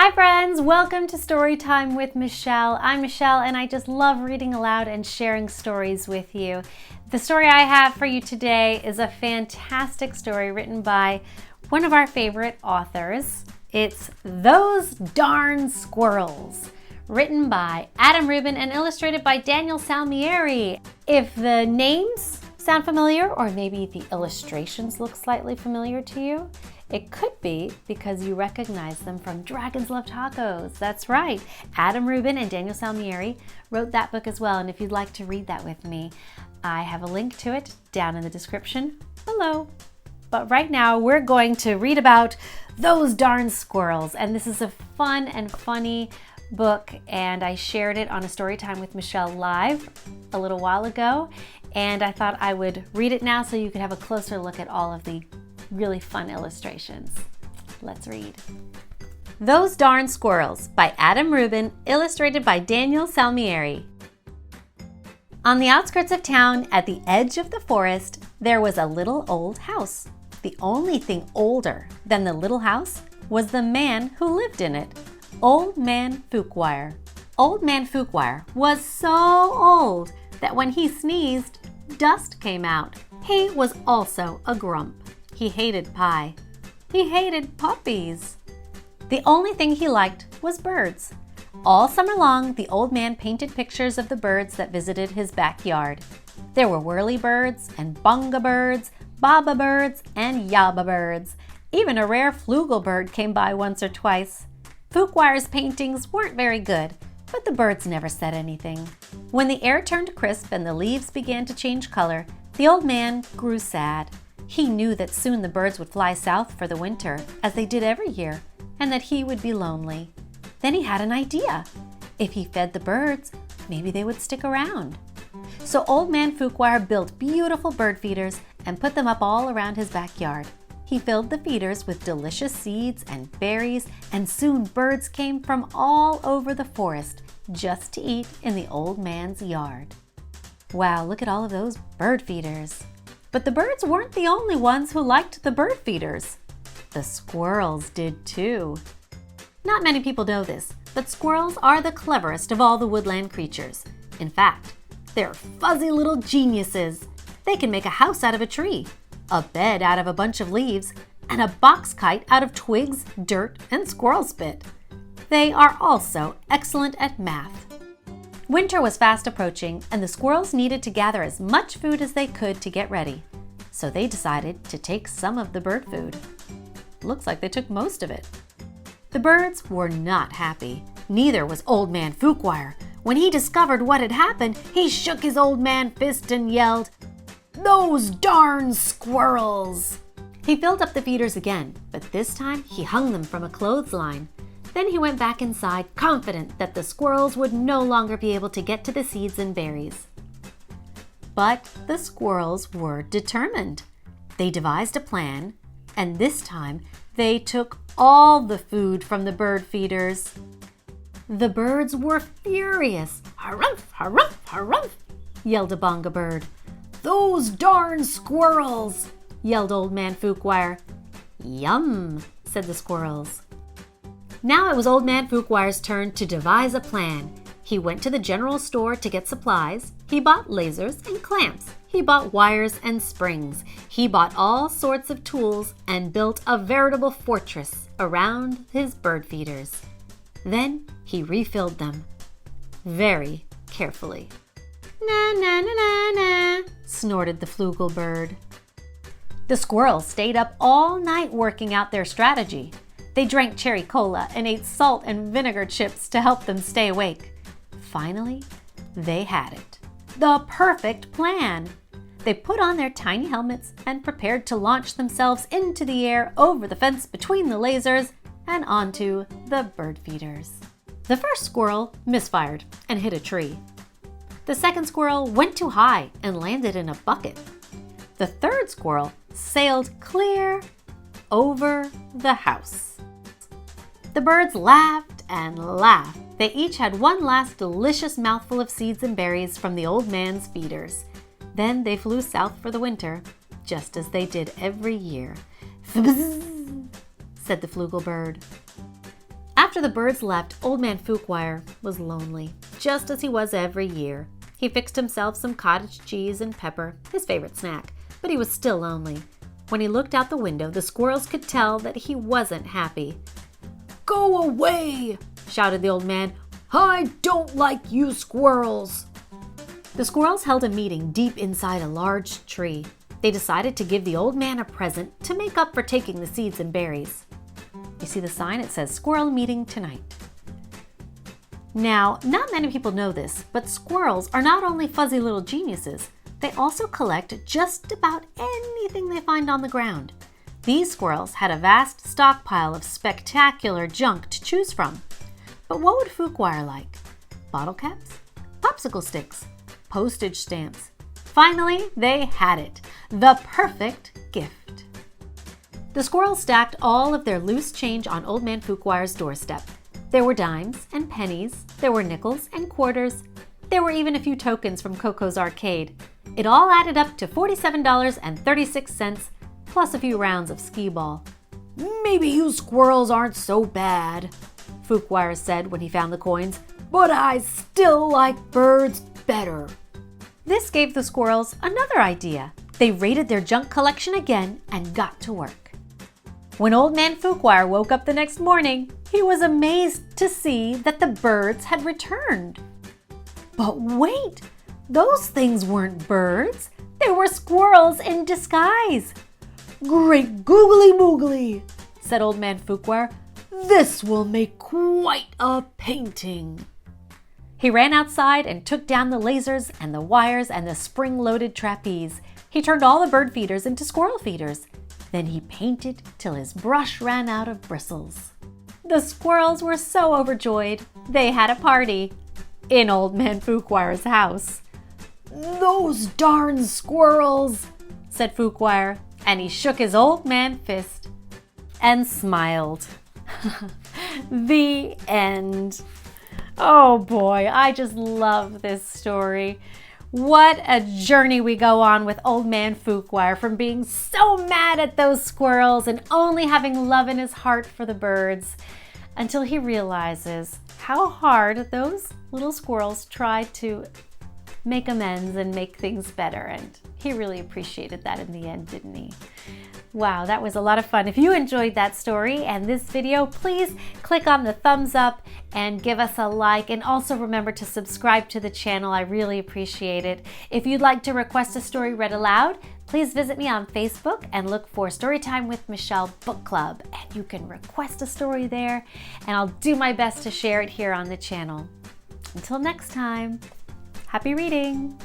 Hi friends, welcome to Storytime with Michele. I'm Michele and I just love reading aloud and sharing stories with you. The story I have for you today is a fantastic story written by one of our favorite authors. It's Those Darn Squirrels, written by Adam Rubin and illustrated by Daniel Salmieri. If the names sound familiar, or maybe the illustrations look slightly familiar to you, it could be because you recognize them from Dragons Love Tacos. That's right. Adam Rubin and Daniel Salmieri wrote that book as well. And if you'd like to read that with me, I have a link to it down in the description below. But right now we're going to read about Those Darn Squirrels. And this is a fun and funny book. And I shared it on a Storytime with Michele live a little while ago. And I thought I would read it now so you could have a closer look at all of the really fun illustrations. Let's read. Those Darn Squirrels by Adam Rubin, illustrated by Daniel Salmieri. On the outskirts of town, at the edge of the forest, there was a little old house. The only thing older than the little house was the man who lived in it, Old Man Fookwire. Old Man Fookwire was so old that when he sneezed, dust came out. He was also a grump. He hated pie. He hated puppies. The only thing he liked was birds. All summer long, the old man painted pictures of the birds that visited his backyard. There were whirlybirds and bunga birds, baba birds and yaba birds. Even a rare flugel bird came by once or twice. Fookwire's paintings weren't very good, but the birds never said anything. When the air turned crisp and the leaves began to change color, the old man grew sad. He knew that soon the birds would fly south for the winter, as they did every year, and that he would be lonely. Then he had an idea. If he fed the birds, maybe they would stick around. So Old Man Fookwire built beautiful bird feeders and put them up all around his backyard. He filled the feeders with delicious seeds and berries, and soon birds came from all over the forest just to eat in the old man's yard. Wow, look at all of those bird feeders. But the birds weren't the only ones who liked the bird feeders. The squirrels did too. Not many people know this, but squirrels are the cleverest of all the woodland creatures. In fact, they're fuzzy little geniuses. They can make a house out of a tree, a bed out of a bunch of leaves, and a box kite out of twigs, dirt, and squirrel spit. They are also excellent at math. Winter was fast approaching, and the squirrels needed to gather as much food as they could to get ready. So they decided to take some of the bird food. Looks like they took most of it. The birds were not happy. Neither was Old Man Fookwire. When he discovered what had happened, he shook his old man fist and yelled, "Those darn squirrels!" He filled up the feeders again, but this time he hung them from a clothesline. Then he went back inside, confident that the squirrels would no longer be able to get to the seeds and berries. But the squirrels were determined. They devised a plan, and this time they took all the food from the bird feeders. The birds were furious. "Harumph, harumph, harumph," yelled a bunga bird. "Those darn squirrels!" yelled Old Man Fookwire. "Yum," said the squirrels. Now it was Old Man Fookwire's turn to devise a plan. He went to the general store to get supplies. He bought lasers and clamps. He bought wires and springs. He bought all sorts of tools and built a veritable fortress around his bird feeders. Then he refilled them very carefully. "Na na na na na," snorted the flugel bird. The squirrels stayed up all night working out their strategy. They drank cherry cola and ate salt and vinegar chips to help them stay awake. Finally, they had it. The perfect plan! They put on their tiny helmets and prepared to launch themselves into the air over the fence between the lasers and onto the bird feeders. The first squirrel misfired and hit a tree. The second squirrel went too high and landed in a bucket. The third squirrel sailed clear over the house. The birds laughed and laughed. They each had one last delicious mouthful of seeds and berries from the old man's feeders. Then they flew south for the winter, just as they did every year. "Fbzz," said the flugel bird. After the birds left, Old Man Fookwire was lonely, just as he was every year. He fixed himself some cottage cheese and pepper, his favorite snack, but he was still lonely. When he looked out the window, the squirrels could tell that he wasn't happy. "Go away!" shouted the old man. "I don't like you squirrels!" The squirrels held a meeting deep inside a large tree. They decided to give the old man a present to make up for taking the seeds and berries. You see the sign? It says, "Squirrel meeting tonight." Now, not many people know this, but squirrels are not only fuzzy little geniuses, they also collect just about anything they find on the ground. These squirrels had a vast stockpile of spectacular junk to choose from. But what would Fookwire like? Bottle caps? Popsicle sticks? Postage stamps? Finally, they had it. The perfect gift. The squirrels stacked all of their loose change on Old Man Fookwire's doorstep. There were dimes and pennies. There were nickels and quarters. There were even a few tokens from Coco's arcade. It all added up to $47.36, plus a few rounds of skee-ball. "Maybe you squirrels aren't so bad," Fookwire said when he found the coins, "but I still like birds better." This gave the squirrels another idea. They raided their junk collection again and got to work. When Old Man Fookwire woke up the next morning, he was amazed to see that the birds had returned. But wait, those things weren't birds. They were squirrels in disguise. "Great googly moogly," said Old Man Fookwire. "This will make quite a painting." He ran outside and took down the lasers and the wires and the spring-loaded trapeze. He turned all the bird feeders into squirrel feeders. Then he painted till his brush ran out of bristles. The squirrels were so overjoyed, they had a party in Old Man Fookwire's house. "Those darn squirrels," said Fookwire, and he shook his old man fist and smiled. The end. Oh boy, I just love this story. What a journey we go on with Old Man Fookwire, from being so mad at those squirrels and only having love in his heart for the birds, until he realizes how hard those little squirrels tried to make amends and make things better. And he really appreciated that in the end, didn't he? Wow, that was a lot of fun. If you enjoyed that story and this video, please click on the thumbs up and give us a like. And also remember to subscribe to the channel. I really appreciate it. If you'd like to request a story read aloud, please visit me on Facebook and look for Storytime with Michele Book Club. And you can request a story there, and I'll do my best to share it here on the channel. Until next time, happy reading!